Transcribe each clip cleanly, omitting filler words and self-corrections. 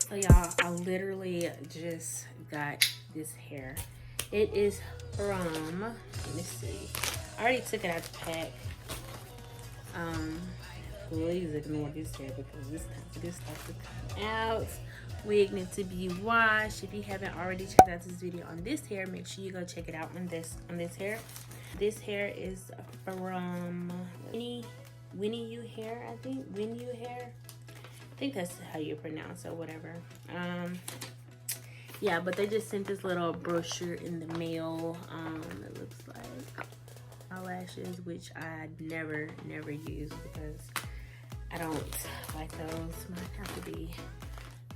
So y'all, I literally just got this hair. It is from, let me see, I already took it out the pack. Please ignore this hair because it's time for this stuff to come out. Wig need to be washed. If you haven't already checked out this video on this hair, make sure you go check it out on this hair. This hair is from Winnie You Hair, I think. Winnie You Hair. I think that's how you pronounce it, or whatever. Yeah, but they just sent this little brochure in the mail. It looks like eyelashes, which I never use because I don't like those. Might have to be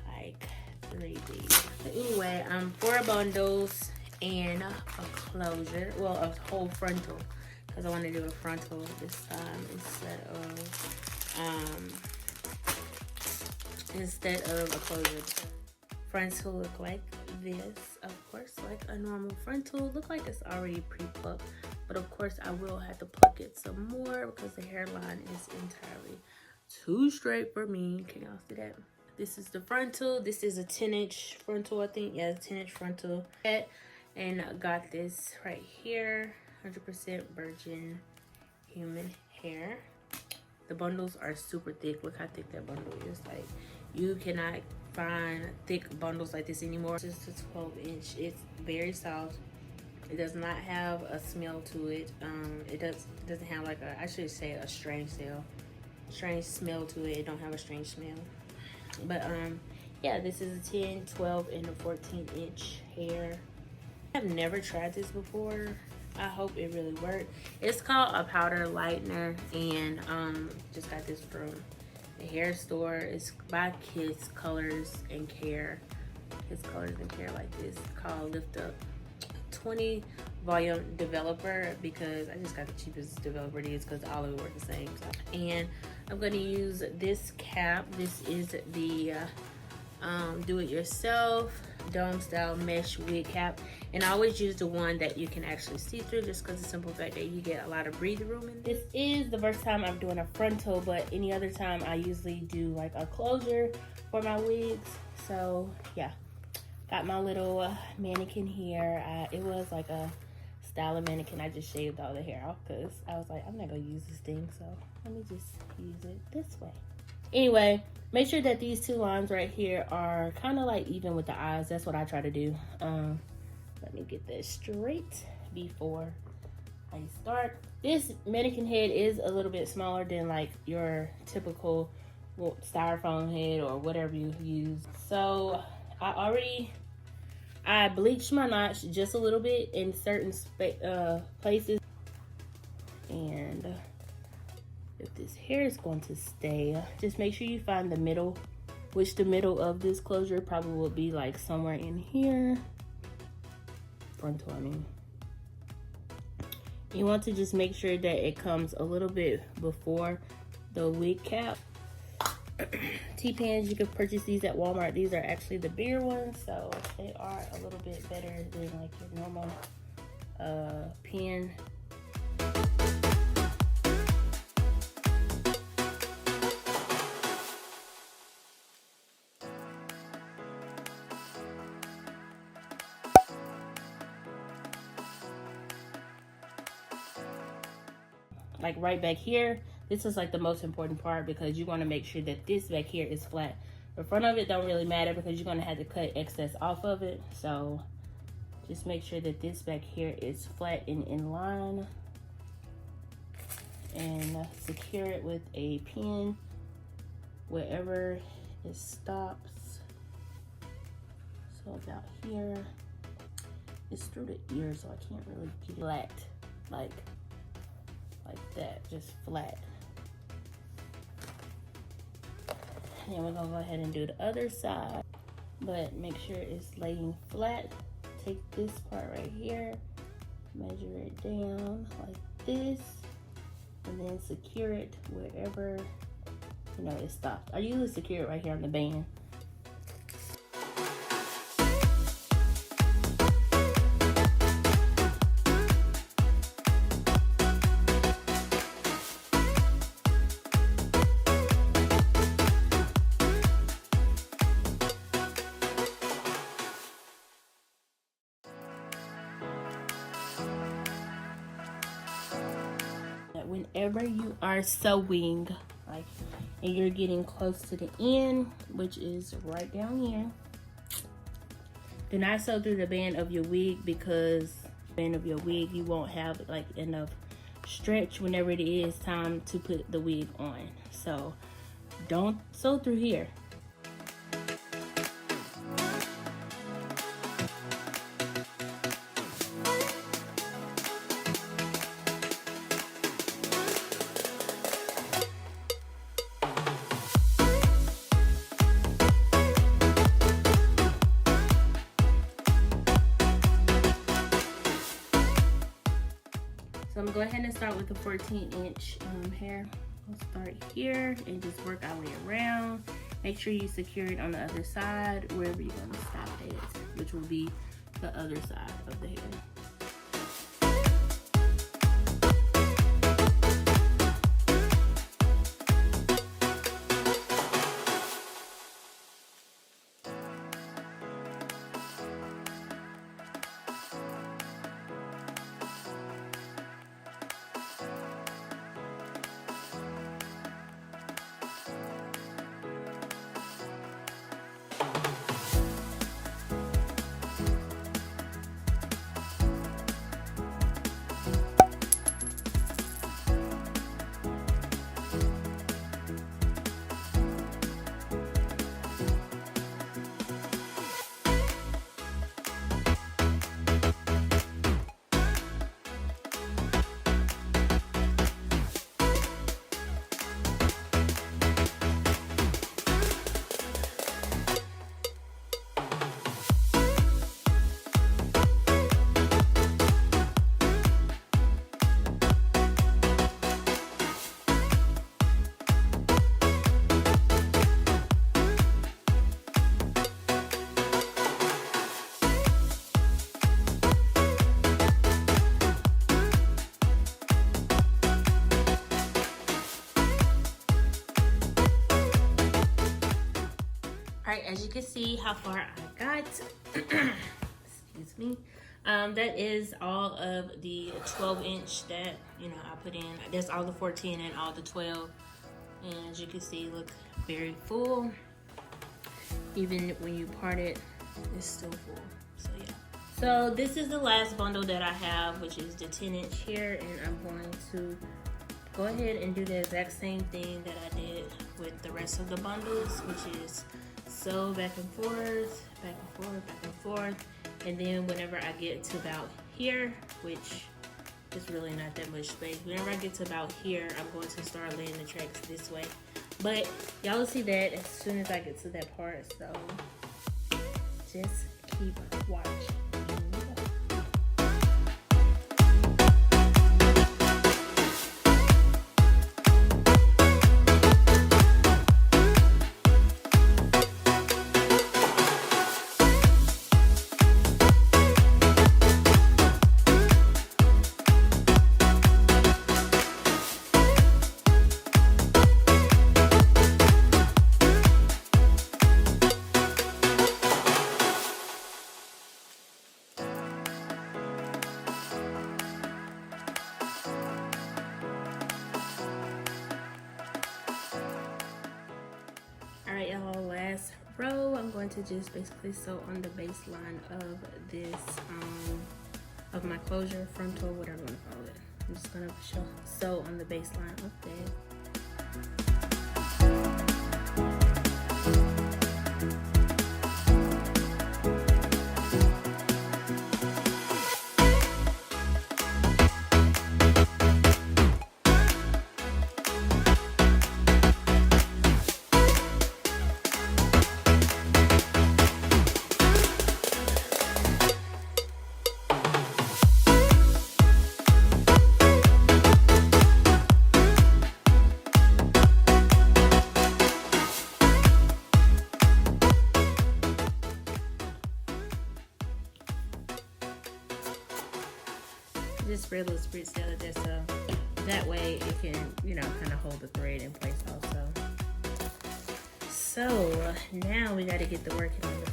like 3D. But anyway, 4 bundles and a closure. Well, a whole frontal because I want to do a frontal this time instead of a closure. Frontal look like this, of course, like a normal frontal. Look like it's already pre-plucked, but of course I will have to pluck it some more because the hairline is entirely too straight for me. Can y'all see that? This is the frontal. This is a 10-inch frontal, I think. Yeah, 10-inch frontal. And I got this right here, 100% virgin human hair. The bundles are super thick. Look how thick that bundle is. Like, you cannot find thick bundles like this anymore. This is a 12-inch. It's very soft. It does not have a smell to it. It doesn't have like a, I should say, a strange smell to it. It don't have a strange smell. But yeah, this is a 10, 12, and a 14-inch hair. I've never tried this before. I hope it really worked. It's called a powder lightener, and just got this from the hair store. It's by Kids Colors and Care. Kids Colors and Care, like this. It's called Lift Up 20 volume developer because I just got the cheapest developer it is because all of it work the same. And I'm going to use this cap. This is the do-it-yourself dome style mesh wig cap, and I always use the one that you can actually see through just because the simple fact that you get a lot of breathing room in this. Is the first time I'm doing a frontal, but any other time I usually do like a closure for my wigs. So yeah, got my little mannequin here. It was like a styling mannequin. I just shaved all the hair off because I was like, I'm not gonna use this thing, so let me just use it this way. Anyway, make sure that these 2 lines right here are kind of like even with the eyes. That's what I try to do. Let me get this straight before I start. This mannequin head is a little bit smaller than like your typical styrofoam head or whatever you use. So I bleached my notch just a little bit in certain places, and if this hair is going to stay, just make sure you find the middle, which the middle of this closure probably will be like somewhere in here. Frontal, I mean. You want to just make sure that it comes a little bit before the wig cap. T-pans, you can purchase these at Walmart. These are actually the bigger ones, so they are a little bit better than like your normal pen. Like right back here, this is like the most important part because you want to make sure that this back here is flat. The front of it don't really matter because you're going to have to cut excess off of it. So just make sure that this back here is flat and in line, and secure it with a pin wherever it stops. So about here, it's through the ear, so I can't really get it flat like that, just flat. And then we're gonna go ahead and do the other side, but make sure it's laying flat. Take this part right here, measure it down like this, and then secure it wherever it stops. I usually secure it right here on the band. whenever you are sewing, like, and you're getting close to the end, which is right down here, do not sew through the band of your wig, because band of your wig, you won't have like enough stretch whenever it is time to put the wig on. So don't sew through here. So I'm gonna go ahead and start with the 14-inch hair. We'll start here and just work our way around. Make sure you secure it on the other side, wherever you're gonna stop at, which will be the other side of the hair. Alright, as you can see how far I got, excuse me, that is all of the 12-inch that, you know, I put in. That's all the 14 and all the 12. And as you can see, look very full. Even when you part it, it's still full. So yeah. So this is the last bundle that I have, which is the 10-inch here, and I'm going to go ahead and do the exact same thing that I did with the rest of the bundles, which is sew back and forth, back and forth, back and forth. And then whenever I get to about here, which is really not that much space, whenever I get to about here, I'm going to start laying the tracks this way. But y'all will see that as soon as I get to that part, so just keep watching. Alright, y'all, last row, I'm going to just basically sew on the baseline of this, of my closure, frontal, whatever you want to call it. I'm just going to sew on the baseline of that. Just spread little spritz together just so that way it can, you know, kind of hold the thread in place also. So now we got to get the working on the